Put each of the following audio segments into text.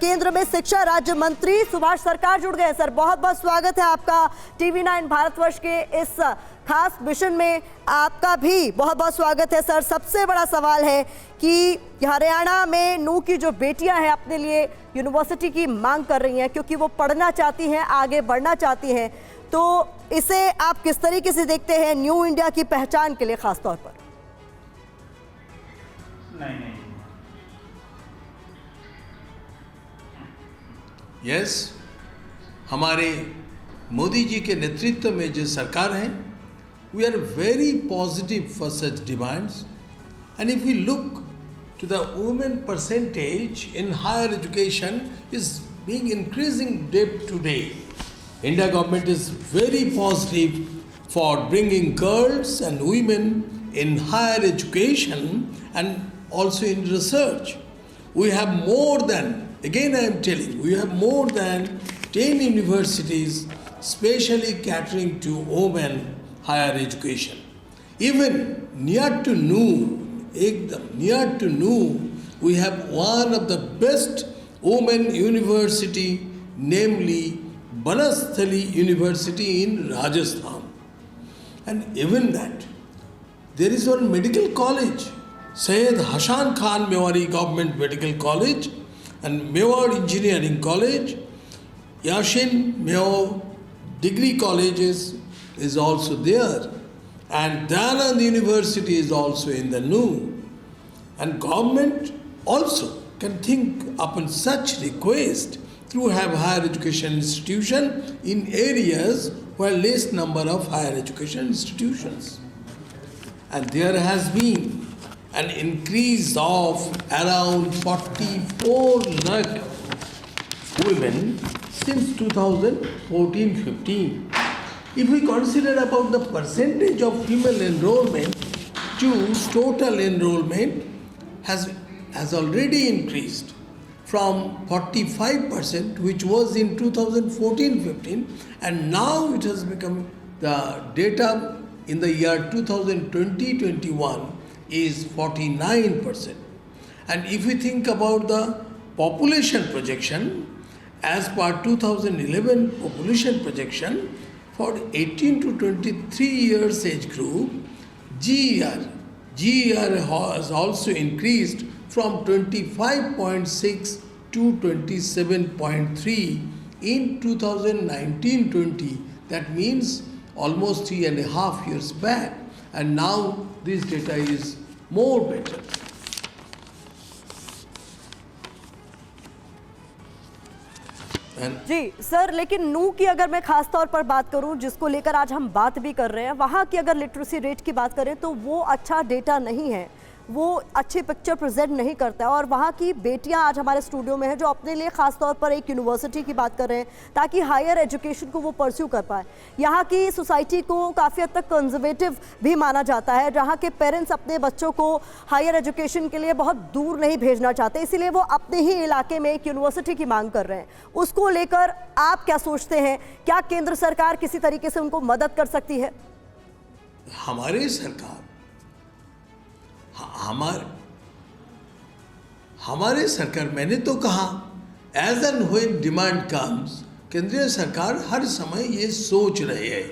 केंद्र में शिक्षा राज्य मंत्री सुभाष सरकार जुड़ गए। सर, बहुत बहुत स्वागत है आपका TV9 भारतवर्ष के इस खास मिशन में। आपका भी बहुत बहुत स्वागत है। सर, सबसे बड़ा सवाल है कि हरियाणा में नूह की जो बेटियां हैं अपने लिए यूनिवर्सिटी की मांग कर रही हैं क्योंकि वो पढ़ना चाहती हैं, आगे बढ़ना चाहती हैं, तो इसे आप किस तरीके से देखते हैं न्यू इंडिया की पहचान के लिए खास तौर पर? नहीं यस, हमारे मोदी जी के नेतृत्व में जो सरकार है, we are very positive for such demands, and if we look to the women percentage in higher education is being increasing day to day. India government is very positive for bringing girls and women in higher education and also in research. We have more than, again I am telling, we have more than 10 universities specially catering to women higher education. Even near to Noor, near to Noor, we have one of the best women university, namely Banasthali University in Rajasthan. And even that, there is one medical college, Syed Hassan Khan Mewari Government Medical College and Mewar Engineering College, Yashin Meo Degree Colleges is also there. And Dayanand University is also in the Noor. And government also can think upon such request to have higher education institution in areas where less number of higher education institutions. And there has been an increase of around 44 lakh women since 2014-15. If we consider about the percentage of female enrollment to total enrollment has already increased from 45%, which was in 2014-15, and now it has become, the data in the year 2020-21 is 49%. And if we think about the population projection, as per 2011 population projection, for 18 to 23 years age group, GER has also increased from 25.6 to 27.3 in 2019-20. That means almost 3.5 years back, and now this data is more better. जी sir, लेकिन नूह की अगर मैं खास तौर पर बात करूं, जिसको लेकर आज हम बात भी कर रहे हैं, वहां की अगर लिटरेसी रेट की बात करें तो वो अच्छा डेटा नहीं है, वो अच्छी पिक्चर प्रेजेंट नहीं करता है। और वहाँ की बेटियां आज हमारे स्टूडियो में हैं जो अपने लिए खास तौर पर एक यूनिवर्सिटी की बात कर रहे हैं ताकि हायर एजुकेशन को वो परस्यू कर पाए। यहाँ की सोसाइटी को काफ़ी हद तक कंजर्वेटिव भी माना जाता है, जहाँ के पेरेंट्स अपने बच्चों को हायर एजुकेशन के लिए बहुत दूर नहीं भेजना चाहते, इसीलिए वो अपने ही इलाके में एक यूनिवर्सिटी की मांग कर रहे हैं। उसको लेकर आप क्या सोचते हैं? क्या केंद्र सरकार किसी तरीके से उनको मदद कर सकती है? हमारी सरकार, हमारे सरकार, मैंने तो कहा as and when demand comes, केंद्रीय सरकार हर समय ये सोच रही है,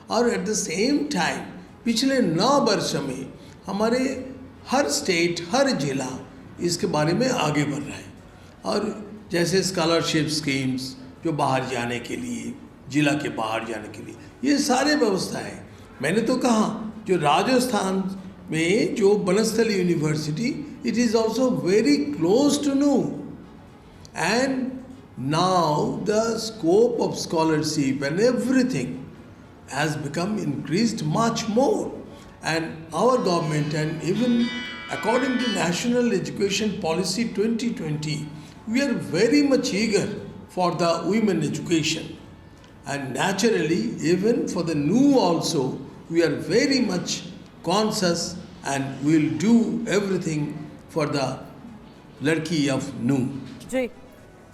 और एट द सेम टाइम पिछले 9 वर्षों में हमारे हर स्टेट, हर जिला इसके बारे में आगे बढ़ रहा है। और जैसे स्कॉलरशिप स्कीम्स जो बाहर जाने के लिए, जिला के बाहर जाने के लिए, ये सारे व्यवस्था है। मैंने तो कहा जो राजस्थान में जो Banasthali university, it is also very close to Noor, and now the scope of scholarship and everything has become increased much more, and our government, and even according to National Education Policy 2020, we are very much eager for the women education, and naturally even for the Noor also we are very much conscious and will do everything for the ladki of Noor. जी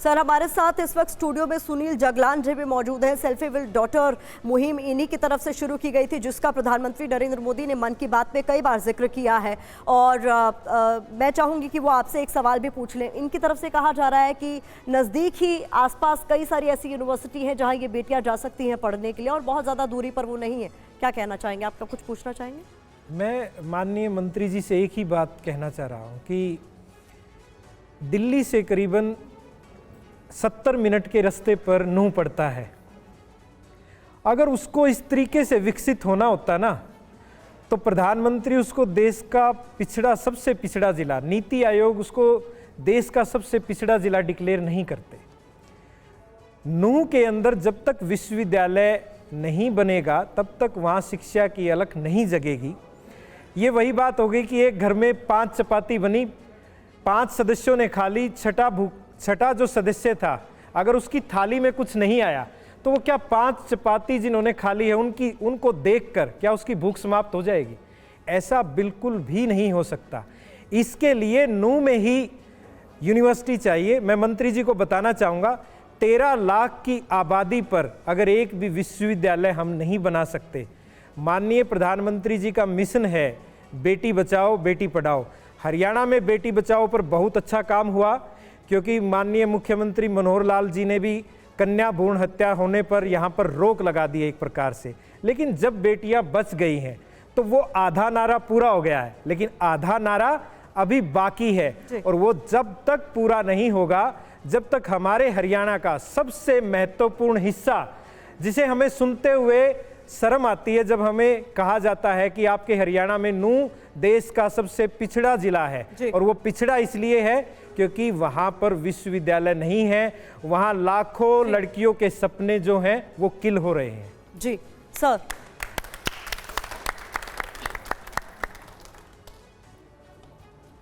sir, हमारे साथ इस वक्त studio में सुनील जगलान जी भी मौजूद हैं। Selfie with daughter मुहिम इन्हीं की तरफ से शुरू की गई थी, जिसका प्रधानमंत्री नरेंद्र मोदी ने मन की बात में कई बार जिक्र किया है। और मैं चाहूंगी कि वो आपसे एक सवाल भी पूछ लें। इनकी तरफ से कहा जा रहा है कि नज़दीक ही आसपास कई सारी ऐसी यूनिवर्सिटी हैं जहां ये बेटियां जा सकती हैं पढ़ने के लिए, और बहुत ज़्यादा दूरी पर वो नहीं है। क्या कहना चाहेंगे? आपका कुछ पूछना चाहेंगे? मैं माननीय मंत्री जी से एक ही बात कहना चाह रहा हूँ कि दिल्ली से करीबन 70 मिनट के रास्ते पर नूह पड़ता है। अगर उसको इस तरीके से विकसित होना होता ना, तो प्रधानमंत्री उसको देश का पिछड़ा, सबसे पिछड़ा जिला, नीति आयोग उसको देश का सबसे पिछड़ा जिला डिक्लेयर नहीं करते। नूह के अंदर जब तक विश्वविद्यालय नहीं बनेगा तब तक वहाँ शिक्षा की अलख नहीं जगेगी। ये वही बात हो गई कि एक घर में 5 चपाती बनी, 5 सदस्यों ने खा ली, छठा जो सदस्य था अगर उसकी थाली में कुछ नहीं आया तो वो क्या 5 चपाती जिन्होंने खा ली है उनको देखकर क्या उसकी भूख समाप्त हो जाएगी? ऐसा बिल्कुल भी नहीं हो सकता। इसके लिए नूह में ही यूनिवर्सिटी चाहिए। मैं मंत्री जी को बताना चाहूँगा, 13 लाख की आबादी पर अगर एक भी विश्वविद्यालय हम नहीं बना सकते। माननीय प्रधानमंत्री जी का मिशन है बेटी बचाओ बेटी पढ़ाओ। हरियाणा में बेटी बचाओ पर बहुत अच्छा काम हुआ, क्योंकि माननीय मुख्यमंत्री मनोहर लाल जी ने भी कन्या भ्रूण हत्या होने पर यहाँ पर रोक लगा दी है एक प्रकार से। लेकिन जब बेटियाँ बच गई हैं तो वो आधा नारा पूरा हो गया है, लेकिन आधा नारा अभी बाकी है। और वो जब तक पूरा नहीं होगा, जब तक हमारे हरियाणा का सबसे महत्वपूर्ण हिस्सा, जिसे हमें सुनते हुए शर्म आती है जब हमें कहा जाता है कि आपके हरियाणा में नूह देश का सबसे पिछड़ा जिला है, और वो पिछड़ा इसलिए है क्योंकि वहाँ पर विश्वविद्यालय नहीं है। वहाँ लाखों लड़कियों के सपने जो हैं वो किल हो रहे हैं। जी सर।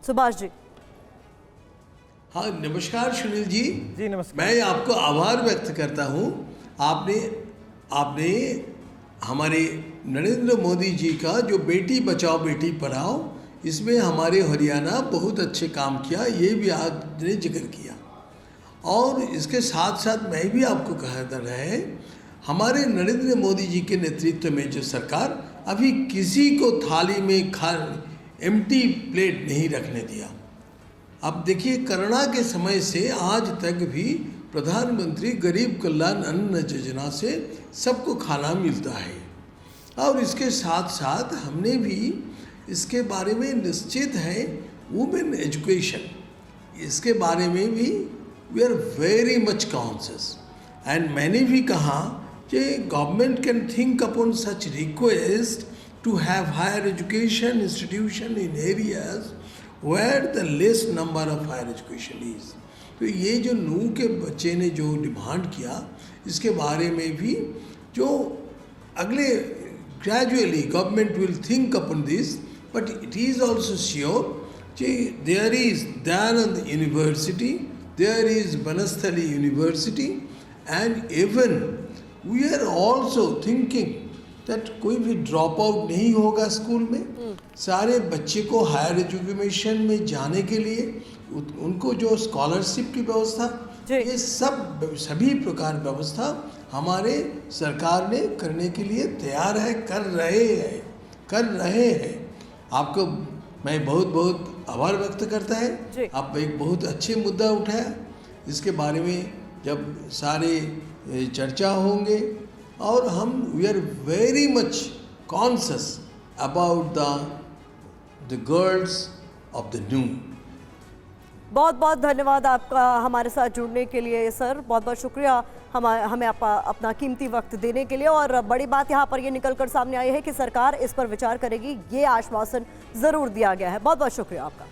सुभाष जी। हाँ, नमस्कार सुनील जी। जी नमस्कार। मैं आपको आभार व्यक्त करता हूँ। आपने हमारे नरेंद्र मोदी जी का जो बेटी बचाओ बेटी पढ़ाओ, इसमें हमारे हरियाणा बहुत अच्छे काम किया, ये भी आपने जिक्र किया। और इसके साथ साथ मैं भी आपको कहता रहे, हमारे नरेंद्र मोदी जी के नेतृत्व में जो सरकार अभी किसी को थाली में एम्प्टी प्लेट नहीं रखने दिया। अब देखिए, कोरोना के समय से आज तक भी प्रधानमंत्री गरीब कल्याण अन्न योजना से सबको खाना मिलता है। और इसके साथ साथ हमने भी इसके बारे में निश्चित है वुमेन एजुकेशन, इसके बारे में भी we are very much conscious. And मैंने भी कहा कि government can think upon such request to have higher education institution in areas where the less number of higher education is. तो ये जो नूह के बच्चे ने जो डिमांड किया, इसके बारे में भी जो अगले gradually government will think upon this, but it is also sure there is Dayanand University, there is Banasthali University, and even we are also thinking that कोई भी ड्रॉप आउट नहीं होगा स्कूल में। सारे बच्चे को हायर एजुकेशन में जाने के लिए उनको जो स्कॉलरशिप की व्यवस्था, ये सभी प्रकार व्यवस्था हमारे सरकार ने करने के लिए तैयार है, कर रहे हैं। आपको मैं बहुत बहुत आभार व्यक्त करता है। आप एक बहुत अच्छे मुद्दा उठाया, इसके बारे में जब सारे चर्चा होंगे, और हम we are very much conscious about the girls of the Nuh. बहुत बहुत धन्यवाद आपका हमारे साथ जुड़ने के लिए सर। बहुत बहुत शुक्रिया हमें अपना कीमती वक्त देने के लिए। और बड़ी बात यहाँ पर ये निकलकर सामने आई है कि सरकार इस पर विचार करेगी, ये आश्वासन ज़रूर दिया गया है। बहुत बहुत शुक्रिया आपका।